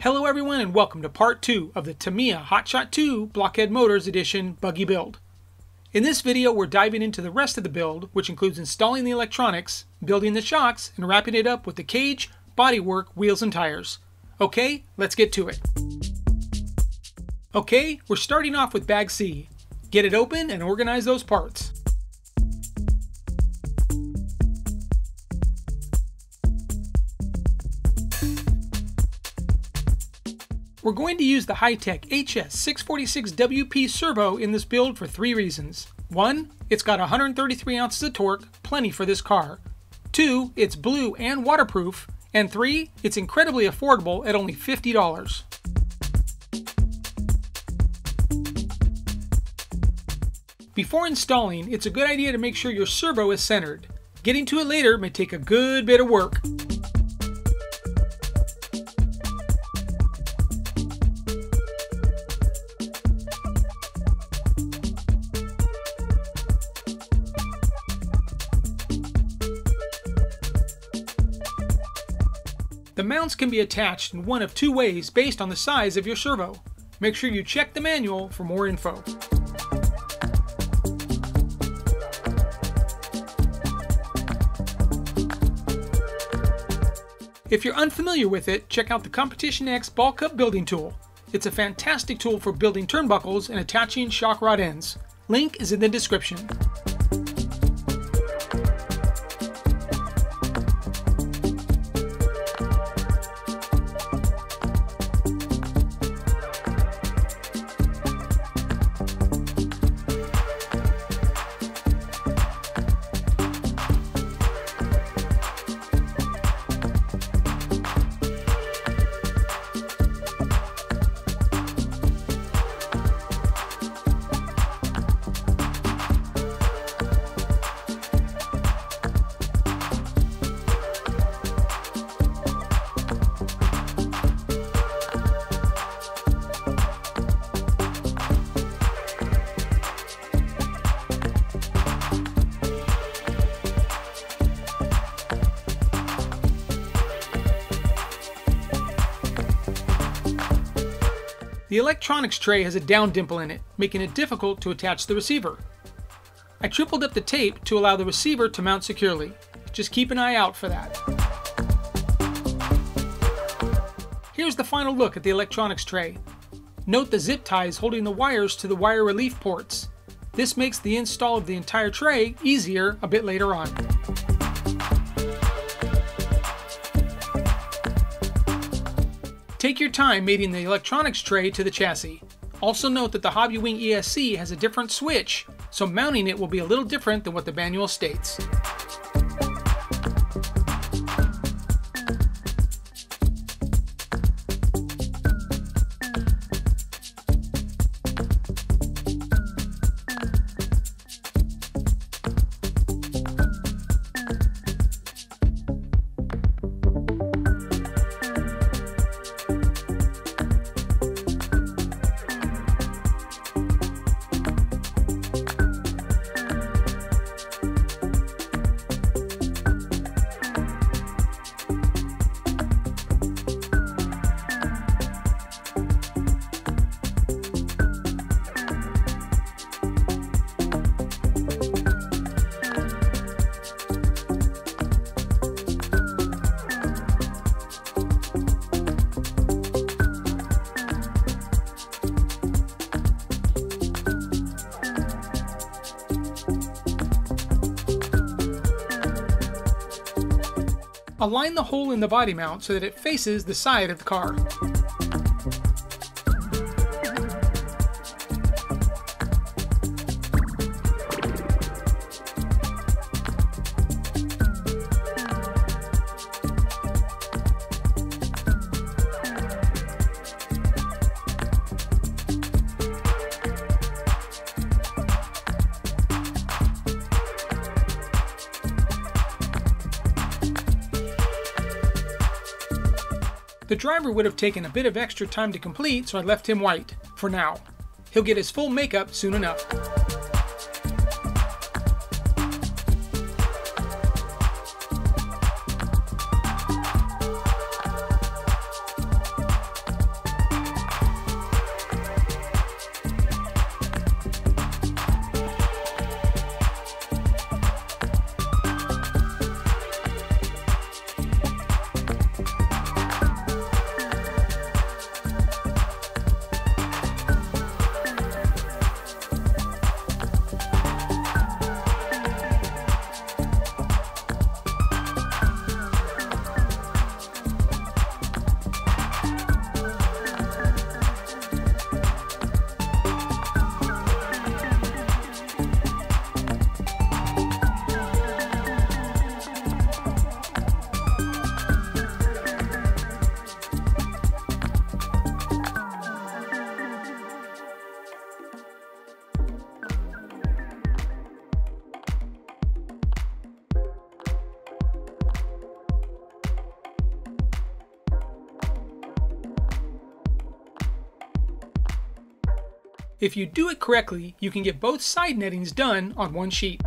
Hello everyone and welcome to part 2 of the Tamiya Hotshot 2 Blockhead Motors Edition buggy build. In this video we're diving into the rest of the build, which includes installing the electronics, building the shocks, and wrapping it up with the cage, bodywork, wheels, and tires. Okay, let's get to it. Okay, we're starting off with bag C. Get it open and organize those parts. We're going to use the high-tech HS646WP servo in this build for 3 reasons. 1, it's got 133 ounces of torque, plenty for this car. 2, it's blue and waterproof. And 3, it's incredibly affordable at only $50. Before installing, it's a good idea to make sure your servo is centered. Getting to it later may take a good bit of work. The mounts can be attached in one of 2 ways based on the size of your servo. Make sure you check the manual for more info. If you're unfamiliar with it, check out the CompetitionX ball cup building tool. It's a fantastic tool for building turnbuckles and attaching shock rod ends. Link is in the description. The electronics tray has a down dimple in it, making it difficult to attach the receiver. I tripled up the tape to allow the receiver to mount securely. Just keep an eye out for that. Here's the final look at the electronics tray. Note the zip ties holding the wires to the wire relief ports. This makes the install of the entire tray easier a bit later on. Take your time mating the electronics tray to the chassis. Also note that the Hobbywing ESC has a different switch, so mounting it will be a little different than what the manual states. Align the hole in the body mount so that it faces the side of the car. The driver would have taken a bit of extra time to complete, so I left him white, for now. He'll get his full makeup soon enough. If you do it correctly, you can get both side nettings done on one sheet.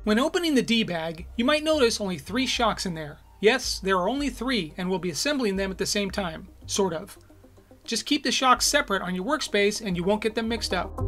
When opening the D-bag, you might notice only 3 shocks in there. Yes, there are only 3, and we'll be assembling them at the same time. Sort of. Just keep the shocks separate on your workspace and you won't get them mixed up.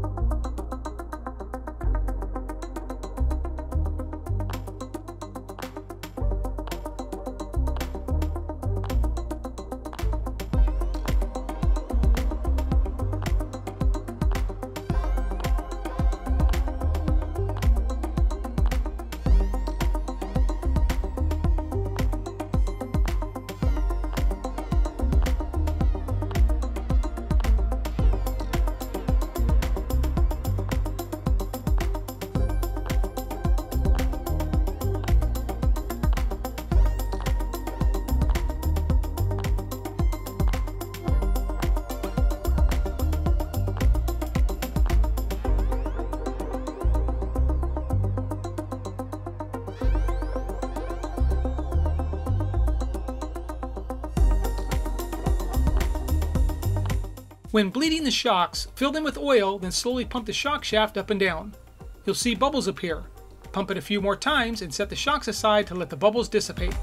When bleeding the shocks, fill them with oil, then slowly pump the shock shaft up and down. You'll see bubbles appear. Pump it a few more times and set the shocks aside to let the bubbles dissipate.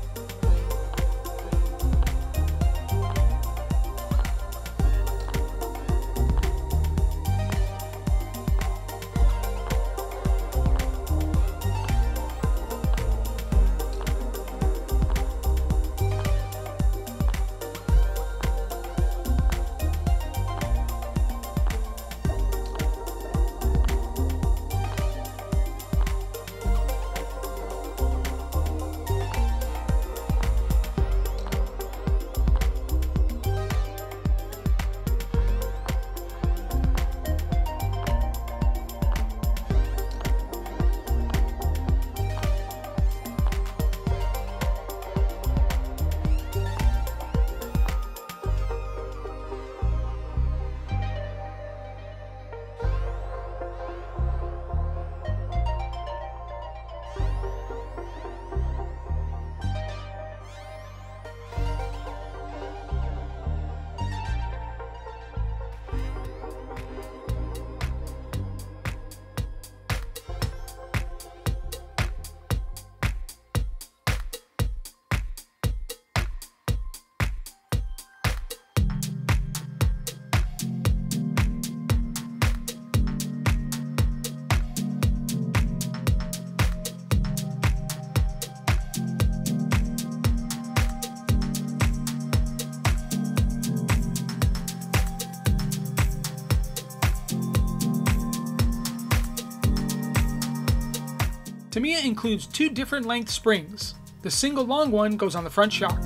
Tamiya includes 2 different length springs. The single long one goes on the front shock.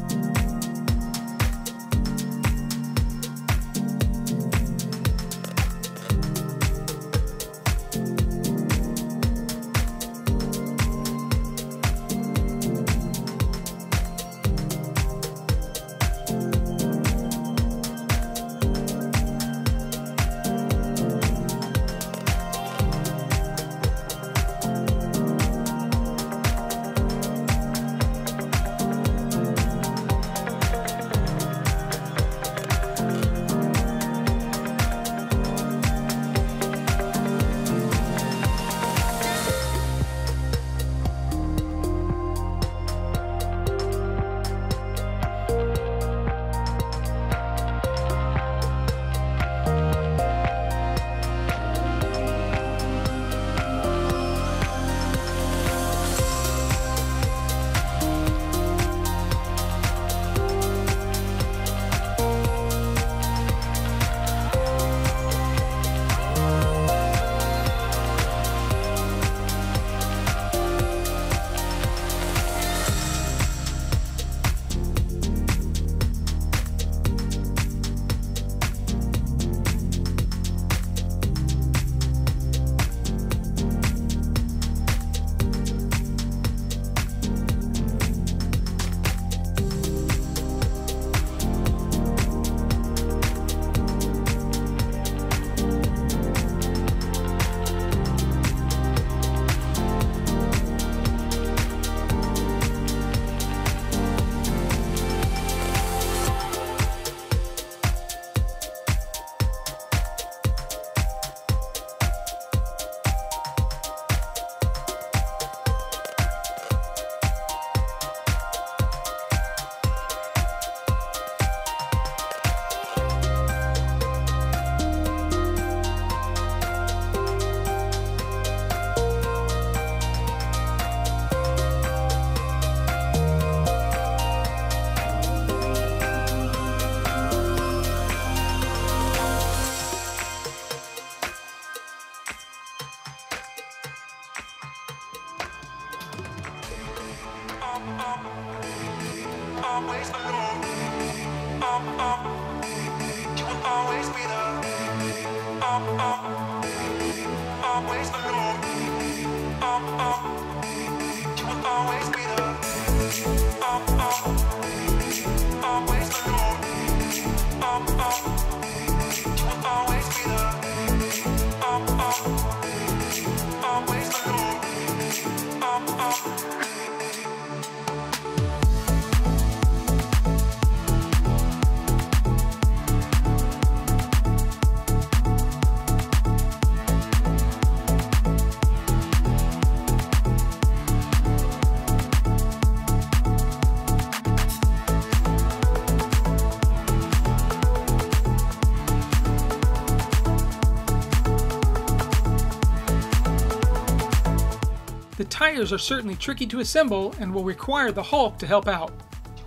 The tires are certainly tricky to assemble and will require the Hulk to help out.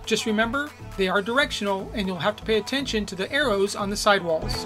Just remember, they are directional and you'll have to pay attention to the arrows on the sidewalls.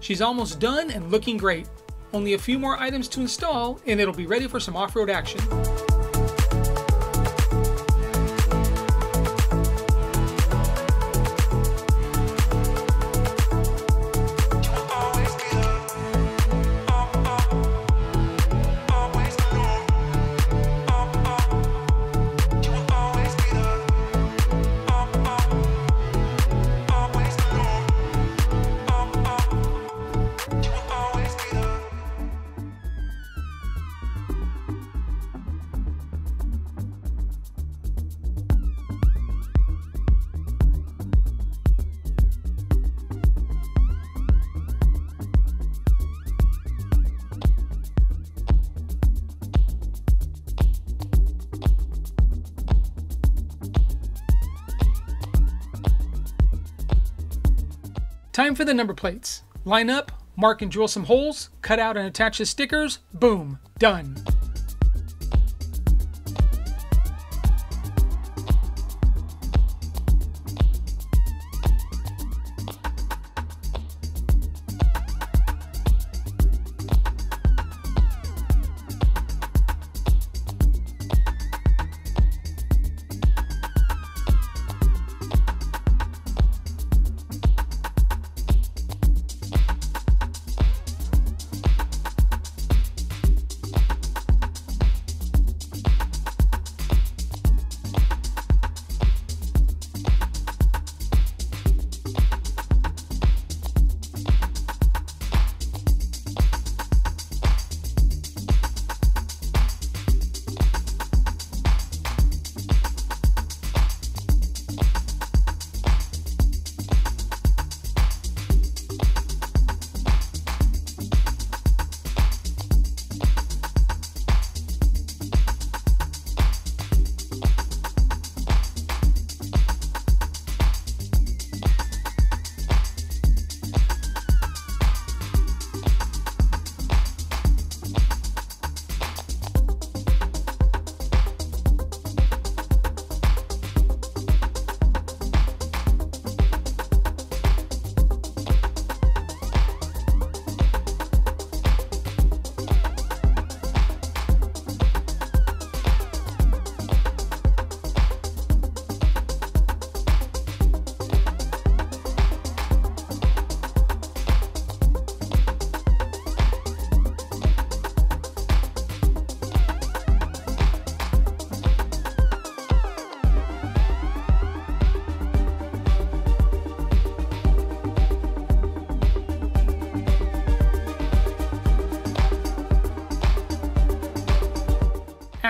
She's almost done and looking great. Only a few more items to install and it'll be ready for some off-road action. Time for the number plates. Line up, mark and drill some holes, cut out and attach the stickers, boom, done.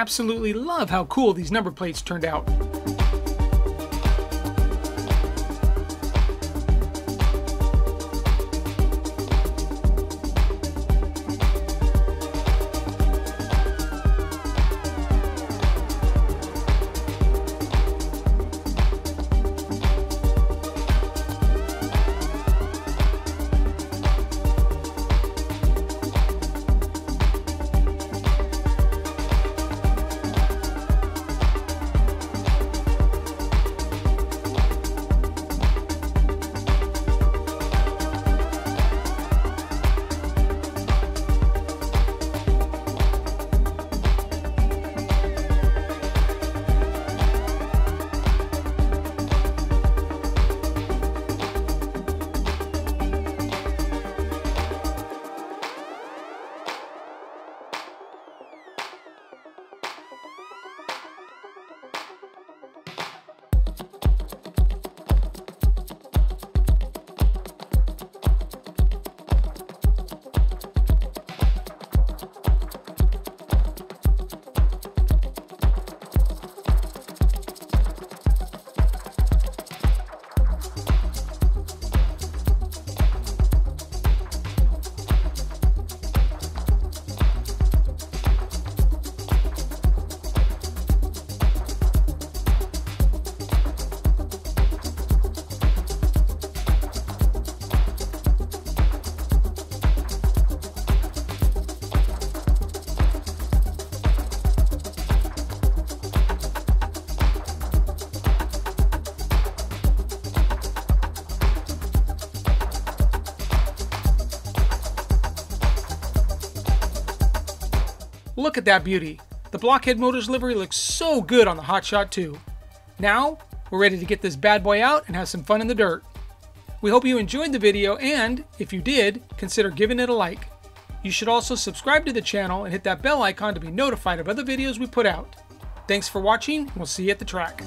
absolutely love how cool these number plates turned out. Look at that beauty. The Blockhead Motors livery looks so good on the Hotshot too. Now, we're ready to get this bad boy out and have some fun in the dirt. We hope you enjoyed the video, and if you did, consider giving it a like. You should also subscribe to the channel and hit that bell icon to be notified of other videos we put out. Thanks for watching, and we'll see you at the track.